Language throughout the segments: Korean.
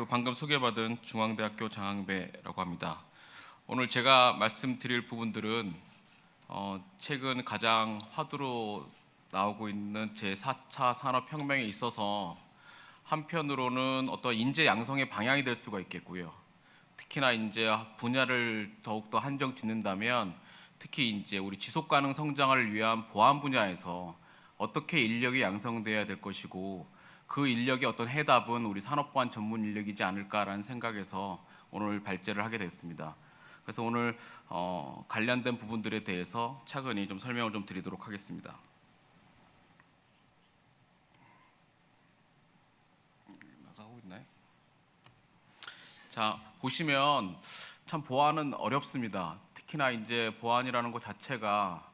방금 소개받은 중앙대학교 장항배라고 합니다. 오늘 제가 말씀드릴 부분들은 최근 가장 화두로 나오고 있는 제4차 산업혁명에 있어서 한편으로는 어떤 인재 양성의 방향이 될 수가 있겠고요. 특히나 이제 분야를 더욱더 한정 짓는다면 특히 이제 우리 지속가능 성장을 위한 보안 분야에서 어떻게 인력이 양성돼야 될 것이고 그 인력의 어떤 해답은 우리 산업보안 전문 인력이지 않을까라는 생각에서 오늘 발제를 하게 됐습니다. 그래서 오늘 관련된 부분들에 대해서 차근히 좀 설명을 좀 드리도록 하겠습니다. 나가고 있나요? 자, 보시면 참 보안은 어렵습니다. 특히나 이제 보안이라는 것 자체가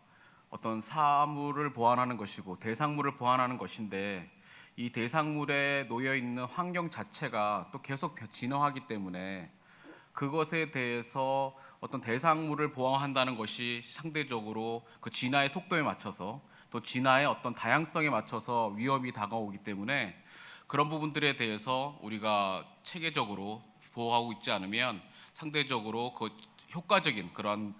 어떤 사물을 보안하는 것이고 대상물을 보안하는 것인데 이 대상물에 놓여 있는 환경 자체가 또 계속 진화하기 때문에 그것에 대해서 어떤 대상물을 보호한다는 것이 상대적으로 그 진화의 속도에 맞춰서 또 진화의 어떤 다양성에 맞춰서 위험이 다가오기 때문에 그런 부분들에 대해서 우리가 체계적으로 보호하고 있지 않으면 상대적으로 그 효과적인 그런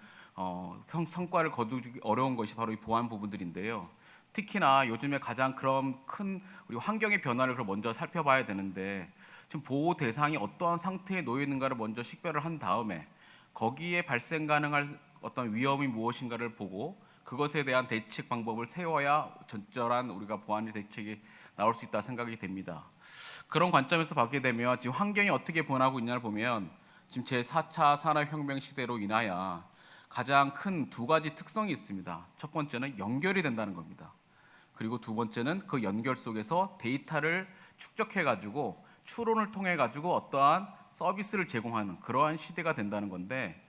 성과를 거두기 어려운 것이 바로 이 보안 부분들인데요. 특히나 요즘에 가장 그런 큰 우리 환경의 변화를 먼저 살펴봐야 되는데 지금 보호 대상이 어떠한 상태에 놓여 있는가를 먼저 식별을 한 다음에 거기에 발생 가능할 어떤 위험이 무엇인가를 보고 그것에 대한 대책 방법을 세워야 적절한 우리가 보안 대책이 나올 수 있다 생각이 됩니다. 그런 관점에서 보게 되면 지금 환경이 어떻게 변하고 있냐를 보면 지금 제4차 산업혁명 시대로 인하여 가장 큰 두 가지 특성이 있습니다. 첫 번째는 연결이 된다는 겁니다. 그리고 두 번째는 그 연결 속에서 데이터를 축적해가지고 추론을 통해가지고 어떠한 서비스를 제공하는 그러한 시대가 된다는 건데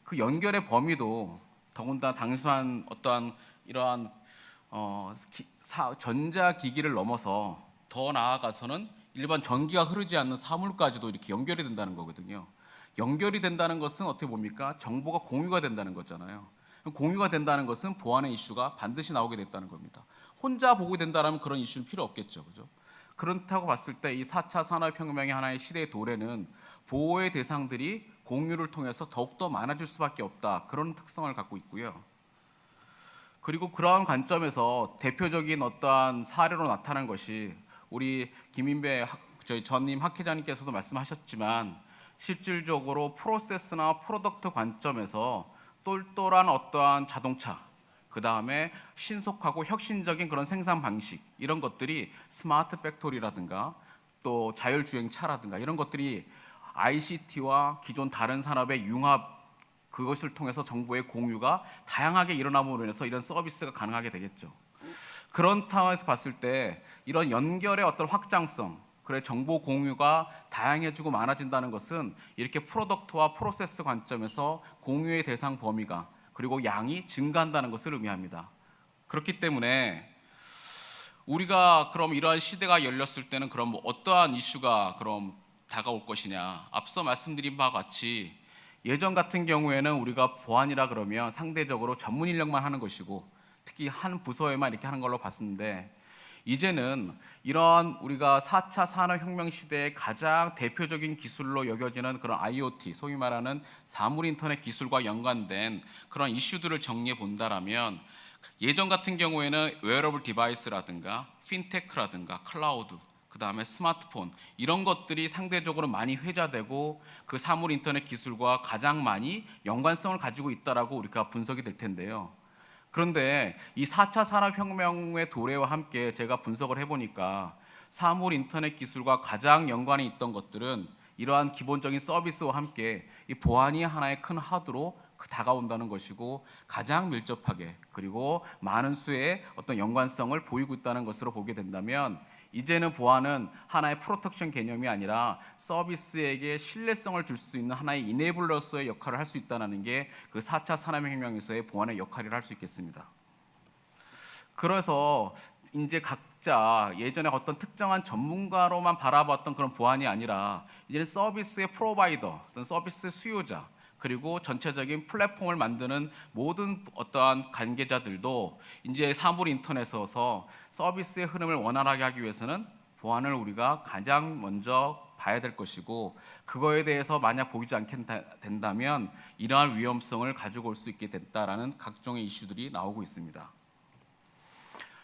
그 연결의 범위도 더군다나 단순한 어떠한 이러한 전자기기를 넘어서 더 나아가서는 일반 전기가 흐르지 않는 사물까지도 이렇게 연결이 된다는 거거든요. 연결이 된다는 것은 어떻게 봅니까? 정보가 공유가 된다는 거잖아요. 공유가 된다는 것은 보안의 이슈가 반드시 나오게 됐다는 겁니다. 혼자 보고 된다면 그런 이슈는 필요 없겠죠. 그죠? 그렇다고 봤을 때 이 4차 산업혁명의 하나의 시대의 도래는 보호의 대상들이 공유를 통해서 더욱더 많아질 수밖에 없다. 그런 특성을 갖고 있고요. 그리고 그러한 관점에서 대표적인 어떠한 사례로 나타난 것이 우리 김인배 저희 전임 학회자님께서도 말씀하셨지만 실질적으로 프로세스나 프로덕트 관점에서 똘똘한 어떠한 자동차, 그 다음에 신속하고 혁신적인 그런 생산 방식, 이런 것들이 스마트 팩토리라든가 또 자율주행차라든가 이런 것들이 ICT와 기존 다른 산업의 융합, 그것을 통해서 정보의 공유가 다양하게 일어남으로 인해서 이런 서비스가 가능하게 되겠죠. 그런 상황에서 봤을 때 이런 연결의 어떤 확장성, 그래 정보 공유가 다양해지고 많아진다는 것은 이렇게 프로덕트와 프로세스 관점에서 공유의 대상 범위가 그리고 양이 증가한다는 것을 의미합니다. 그렇기 때문에 우리가 그럼 이러한 시대가 열렸을 때는 그럼 어떠한 이슈가 그럼 다가올 것이냐? 앞서 말씀드린 바와 같이 예전 같은 경우에는 우리가 보안이라 그러면 상대적으로 전문 인력만 하는 것이고 특히 한 부서에만 이렇게 하는 걸로 봤었는데 이제는 이런 우리가 4차 산업혁명 시대의 가장 대표적인 기술로 여겨지는 그런 IoT, 소위 말하는 사물 인터넷 기술과 연관된 그런 이슈들을 정리해 본다라면 예전 같은 경우에는 웨어러블 디바이스라든가 핀테크라든가 클라우드, 그 다음에 스마트폰 이런 것들이 상대적으로 많이 회자되고 그 사물 인터넷 기술과 가장 많이 연관성을 가지고 있다라고 우리가 분석이 될 텐데요. 그런데 이 4차 산업혁명의 도래와 함께 제가 분석을 해보니까 사물 인터넷 기술과 가장 연관이 있던 것들은 이러한 기본적인 서비스와 함께 이 보안이 하나의 큰 하드로 다가온다는 것이고 가장 밀접하게 그리고 많은 수의 어떤 연관성을 보이고 있다는 것으로 보게 된다면 이제는 보안은 하나의 프로텍션 개념이 아니라 서비스에게 신뢰성을 줄 수 있는 하나의 이네블러로서의 역할을 할 수 있다는 게 그 4차 산업혁명에서의 보안의 역할이라 할 수 있겠습니다. 그래서 이제 각자 예전에 어떤 특정한 전문가로만 바라봤던 그런 보안이 아니라 이제는 서비스의 프로바이더, 어떤 서비스 수요자 그리고 전체적인 플랫폼을 만드는 모든 어떠한 관계자들도 이제 사물 인터넷에서 서비스의 흐름을 원활하게 하기 위해서는 보안을 우리가 가장 먼저 봐야 될 것이고, 그거에 대해서 만약 보이지 않게 된다면 이러한 위험성을 가지고 올 수 있게 됐다라는 각종의 이슈들이 나오고 있습니다.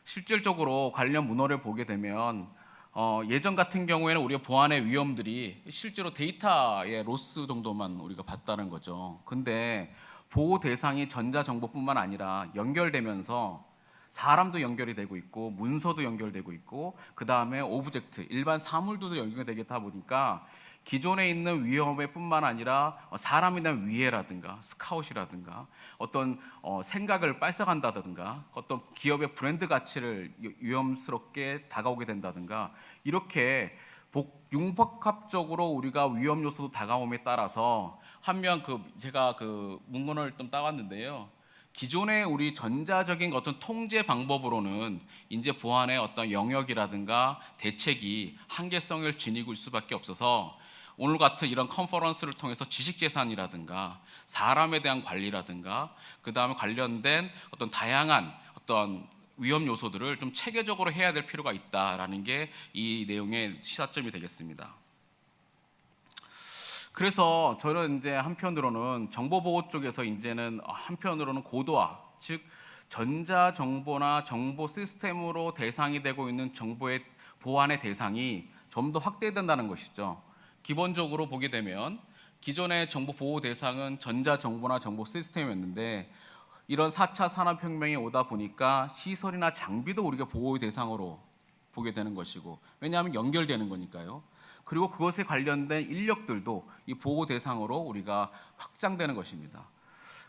실질적으로 관련 문헌을 보게 되면 예전 같은 경우에는 우리가 보안의 위험들이 실제로 데이터의 로스 정도만 우리가 봤다는 거죠. 근데 보호 대상이 전자정보뿐만 아니라 연결되면서 사람도 연결이 되고 있고 문서도 연결되고 있고 그 다음에 오브젝트, 일반 사물들도 연결되다 보니까 기존에 있는 위험에 뿐만 아니라 사람에 대한 위해라든가 스카웃이라든가 어떤 생각을 뺏어간다든가 어떤 기업의 브랜드 가치를 위험스럽게 다가오게 된다든가 이렇게 융복합적으로 우리가 위험 요소도 다가옴에 따라서 한면 제가 문건을 좀 따왔는데요. 기존의 우리 전자적인 어떤 통제 방법으로는 인재 보안의 어떤 영역이라든가 대책이 한계성을 지니고 있을 수밖에 없어서 오늘 같은 이런 컨퍼런스를 통해서 지식재산이라든가 사람에 대한 관리라든가 그 다음에 관련된 어떤 다양한 어떤 위험 요소들을 좀 체계적으로 해야 될 필요가 있다라는 게 이 내용의 시사점이 되겠습니다. 그래서 저는 이제 한편으로는 정보보호 쪽에서 이제는 한편으로는 고도화, 즉 전자정보나 정보 시스템으로 대상이 되고 있는 정보의 보안의 대상이 좀 더 확대된다는 것이죠. 기본적으로 보게 되면 기존의 정보 보호 대상은 전자정보나 정보 시스템이었는데 이런 4차 산업혁명이 오다 보니까 시설이나 장비도 우리가 보호의 대상으로 보게 되는 것이고, 왜냐하면 연결되는 거니까요. 그리고 그것에 관련된 인력들도 이 보호 대상으로 우리가 확장되는 것입니다.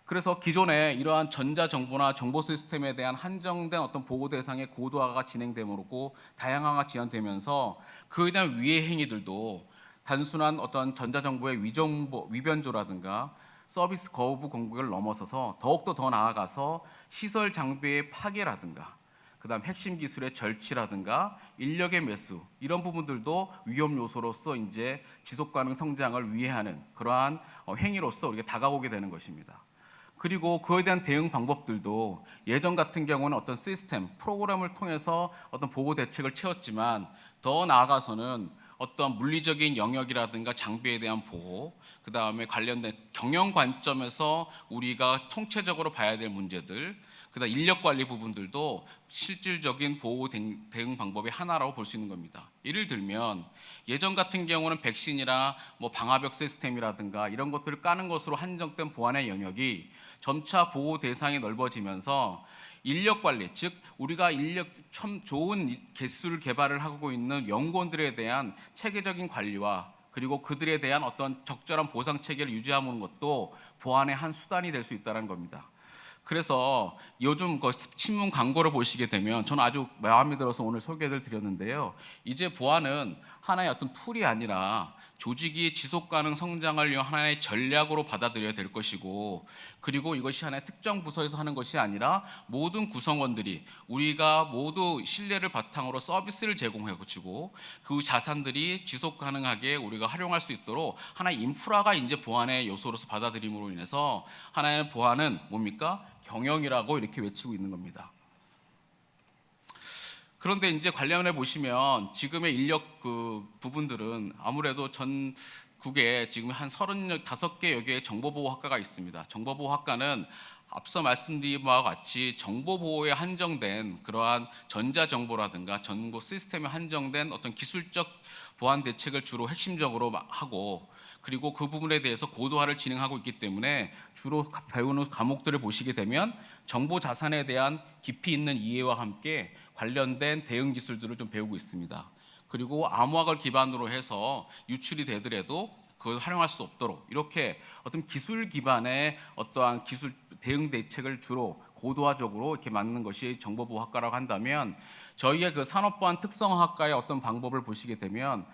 그래서 기존에 이러한 전자정보나 정보 시스템에 대한 한정된 어떤 보호 대상의 고도화가 진행되므로 다양화가 지연되면서 그에 대한 위해 행위들도 단순한 어떤 전자정보의 위변조라든가 서비스 거부 공격을 넘어서서 더욱더 더 나아가서 시설 장비의 파괴라든가 그다음 핵심 기술의 절취라든가 인력의 매수 이런 부분들도 위험 요소로서 이제 지속 가능 성장을 위해하는 그러한 행위로서 우리가 다가오게 되는 것입니다. 그리고 그에 대한 대응 방법들도 예전 같은 경우는 어떤 시스템, 프로그램을 통해서 어떤 보호 대책을 채웠지만 더 나아가서는 어떤 물리적인 영역이라든가 장비에 대한 보호, 그 다음에 관련된 경영 관점에서 우리가 통체적으로 봐야 될 문제들, 그다음 인력 관리 부분들도 실질적인 보호 대응 방법의 하나라고 볼 수 있는 겁니다. 예를 들면 예전 같은 경우는 백신이나 방화벽 시스템이라든가 이런 것들을 까는 것으로 한정된 보안의 영역이 점차 보호 대상이 넓어지면서 인력 관리, 즉 우리가 인력 참 좋은 기술 개발을 하고 있는 연구원들에 대한 체계적인 관리와 그리고 그들에 대한 어떤 적절한 보상 체계를 유지하는 것도 보안의 한 수단이 될 수 있다는 겁니다. 그래서 요즘 신문 광고를 보시게 되면 저는 아주 마음에 들어서 오늘 소개를 드렸는데요. 이제 보안은 하나의 어떤 툴이 아니라 조직이 지속 가능 성장을 위한 하나의 전략으로 받아들여야 될 것이고, 그리고 이것이 하나의 특정 부서에서 하는 것이 아니라 모든 구성원들이 우리가 모두 신뢰를 바탕으로 서비스를 제공해주고 그 자산들이 지속 가능하게 우리가 활용할 수 있도록 하나의 인프라가 이제 보안의 요소로서 받아들임으로 인해서 하나의 보안은 뭡니까? 경영이라고 이렇게 외치고 있는 겁니다. 그런데 이제 관련해 보시면 지금의 인력 부분들은 아무래도 전국에 지금 한 35개 여기에 정보보호학과가 있습니다. 정보보호학과는 앞서 말씀드린 바와 같이 정보보호에 한정된 그러한 전자정보라든가 정보 시스템에 한정된 어떤 기술적 보안 대책을 주로 핵심적으로 하고, 그리고 그 부분에 대해서 고도화를 진행하고 있기 때문에 주로 배우는 과목들을 보시게 되면 정보 자산에 대한 깊이 있는 이해와 함께 관련된 대응 기술들을 좀 배우고 있습니다. 그리고 암호학을 기반으로 해서 유출이 되더라도 그걸 활용할 수 없도록 이렇게 어떤 기술 기반의 어떠한 기술 대응 대책을 주로 고도화적으로 이렇게 만드는 것이 정보보호학과라고 한다면, 저희의 그 산업보안 특성학과의 어떤 방법을 보시게 되면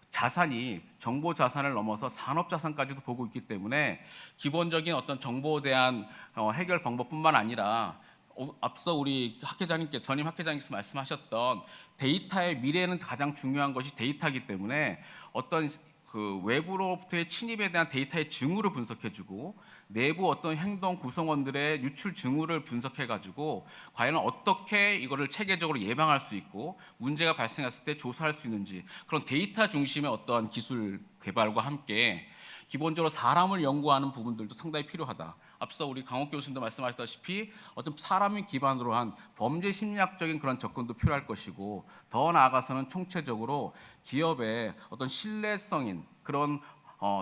자산이 정보 자산을 넘어서 산업 자산까지도 보고 있기 때문에 기본적인 어떤 정보에 대한 해결 방법뿐만 아니라 앞서 우리 전임 학회장님께서 말씀하셨던 데이터의 미래는 가장 중요한 것이 데이터이기 때문에 어떤 그 외부로부터의 침입에 대한 데이터의 징후를 분석해주고 내부 어떤 행동 구성원들의 유출 징후를 분석해가지고 과연 어떻게 이거를 체계적으로 예방할 수 있고 문제가 발생했을 때 조사할 수 있는지, 그런 데이터 중심의 어떠한 기술 개발과 함께 기본적으로 사람을 연구하는 부분들도 상당히 필요하다. 앞서 우리 강옥 교수님도 말씀하셨다시피 어떤 사람을 기반으로 한 범죄 심리학적인 그런 접근도 필요할 것이고, 더 나아가서는 총체적으로 기업의 어떤 신뢰성인 그런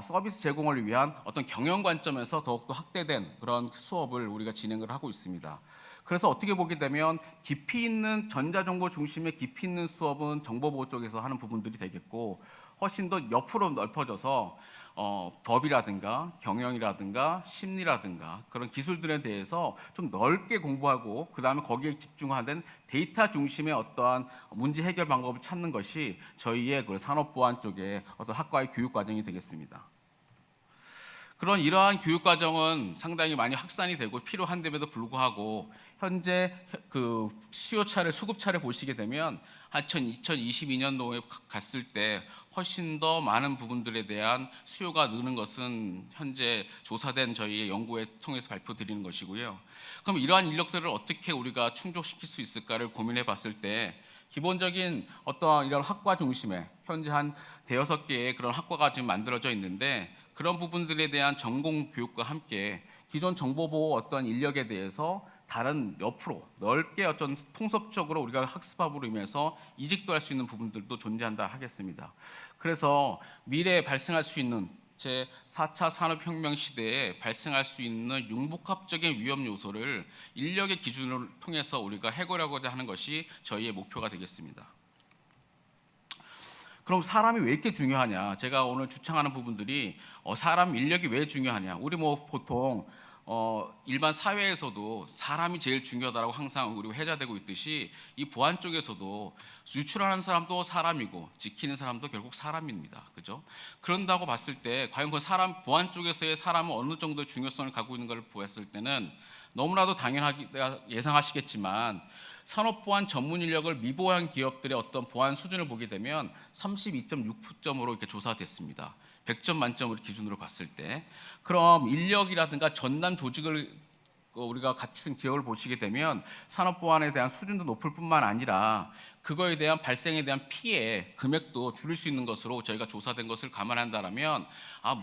서비스 제공을 위한 어떤 경영 관점에서 더욱더 확대된 그런 수업을 우리가 진행을 하고 있습니다. 그래서 어떻게 보게 되면 깊이 있는 전자정보 중심의 깊이 있는 수업은 정보보호 쪽에서 하는 부분들이 되겠고, 훨씬 더 옆으로 넓어져서 법이라든가 경영이라든가 심리라든가 그런 기술들에 대해서 좀 넓게 공부하고 그 다음에 거기에 집중하는 데이터 중심의 어떠한 문제 해결 방법을 찾는 것이 저희의 그 산업보안 쪽의 어떤 학과의 교육 과정이 되겠습니다. 그런 이러한 교육 과정은 상당히 많이 확산이 되고 필요한데에도 불구하고 현재 그 수요차를 수급차를 보시게 되면 2022년도에 갔을 때 훨씬 더 많은 부분들에 대한 수요가 느는 것은 현재 조사된 저희의 연구에 통해서 발표드리는 것이고요. 그럼 이러한 인력들을 어떻게 우리가 충족시킬 수 있을까를 고민해 봤을 때 기본적인 어떤 이런 학과 중심의 현재 한 대여섯 개의 그런 학과가 지금 만들어져 있는데, 그런 부분들에 대한 전공 교육과 함께 기존 정보보호 어떤 인력에 대해서 다른 옆으로 넓게 어떤 통섭적으로 우리가 학습함으로 인해서 이직도 할 수 있는 부분들도 존재한다 하겠습니다. 그래서 미래에 발생할 수 있는 제 4차 산업혁명 시대에 발생할 수 있는 융복합적인 위험 요소를 인력의 기준을 통해서 우리가 해결하고자 하는 것이 저희의 목표가 되겠습니다. 그럼 사람이 왜 이렇게 중요하냐? 제가 오늘 주창하는 부분들이 사람 인력이 왜 중요하냐? 우리 뭐 보통 일반 사회에서도 사람이 제일 중요하다고 항상 우리 회자되고 있듯이 이 보안 쪽에서도 유출하는 사람도 사람이고 지키는 사람도 결국 사람입니다. 그죠? 그런다고 봤을 때 과연 그 사람 보안 쪽에서의 사람은 어느 정도의 중요성을 갖고 있는 걸 보았을 때는 너무나도 당연하게 예상하시겠지만 산업보안 전문 인력을 미보안 기업들의 어떤 보안 수준을 보게 되면 32.6점으로 이렇게 조사됐습니다. 100점 만점으로 기준으로 봤을 때. 그럼 인력이라든가 전담 조직을 우리가 갖춘 기업을 보시게 되면 산업보안에 대한 수준도 높을 뿐만 아니라 그거에 대한 발생에 대한 피해 금액도 줄일 수 있는 것으로 저희가 조사된 것을 감안한다면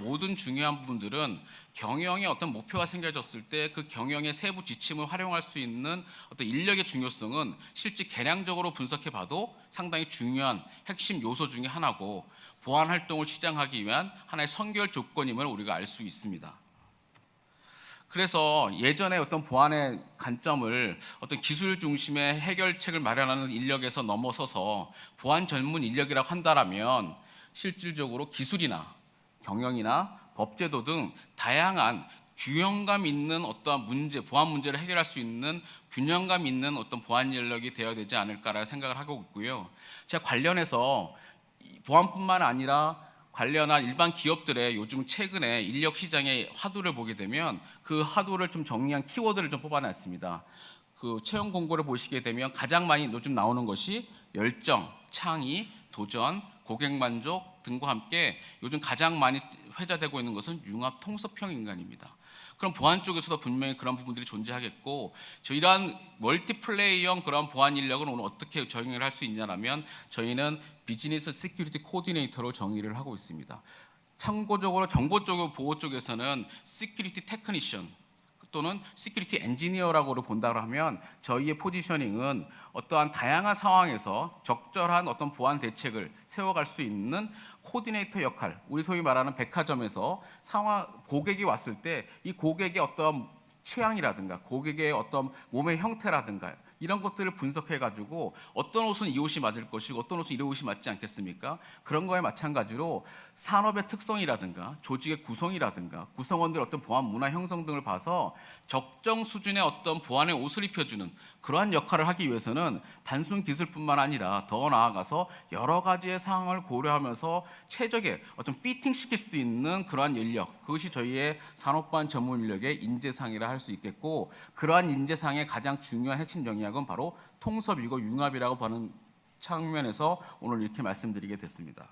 모든 중요한 부분들은 경영의 어떤 목표가 생겨졌을 때 그 경영의 세부 지침을 활용할 수 있는 어떤 인력의 중요성은 실제 계량적으로 분석해 봐도 상당히 중요한 핵심 요소 중에 하나고, 보안 활동을 시작하기 위한 하나의 선결 조건임을 우리가 알 수 있습니다. 그래서 예전에 어떤 보안의 관점을 어떤 기술 중심의 해결책을 마련하는 인력에서 넘어서서 보안 전문 인력이라고 한다면 실질적으로 기술이나 경영이나 법제도 등 다양한 균형감 있는 어떠한 문제, 보안 문제를 해결할 수 있는 균형감 있는 어떤 보안 인력이 되어야 되지 않을까라는 생각을 하고 있고요. 제가 관련해서 보안뿐만 아니라 관련한 일반 기업들의 요즘 최근에 인력 시장의 화두를 보게 되면 그 화두를 좀 정리한 키워드를 좀 뽑아놨습니다. 그 채용 공고를 보시게 되면 가장 많이 요즘 나오는 것이 열정, 창의, 도전, 고객 만족 등과 함께 요즘 가장 많이 회자되고 있는 것은 융합 통섭형 인간입니다. 그럼 보안 쪽에서도 분명히 그런 부분들이 존재하겠고, 이러한 멀티플레이형 그런 보안 인력은 오늘 어떻게 정의를 할 수 있냐면 저희는 비즈니스 시큐리티 코디네이터로 정의를 하고 있습니다. 참고적으로 정보 쪽 보호 쪽에서는 시큐리티 테크니션 또는 시큐리티 엔지니어라고 본다고 하면 저희의 포지셔닝은 어떠한 다양한 상황에서 적절한 어떤 보안 대책을 세워갈 수 있는 코디네이터 역할, 우리 소위 말하는 백화점에서 고객이 왔을 때 이 고객의 어떤 취향이라든가 고객의 어떤 몸의 형태라든가 이런 것들을 분석해가지고 어떤 옷은 이 옷이 맞을 것이고 어떤 옷은 이 옷이 맞지 않겠습니까? 그런 거에 마찬가지로 산업의 특성이라든가 조직의 구성이라든가 구성원들 어떤 보안 문화 형성 등을 봐서 적정 수준의 어떤 보안의 옷을 입혀주는 그러한 역할을 하기 위해서는 단순 기술뿐만 아니라 더 나아가서 여러 가지의 상황을 고려하면서 최적의 어떤 피팅 시킬 수 있는 그러한 인력, 그것이 저희의 산업보안 전문 인력의 인재상이라 할 수 있겠고, 그러한 인재상의 가장 중요한 핵심 영역은 바로 통섭이고 융합이라고 보는 측면에서 오늘 이렇게 말씀드리게 됐습니다.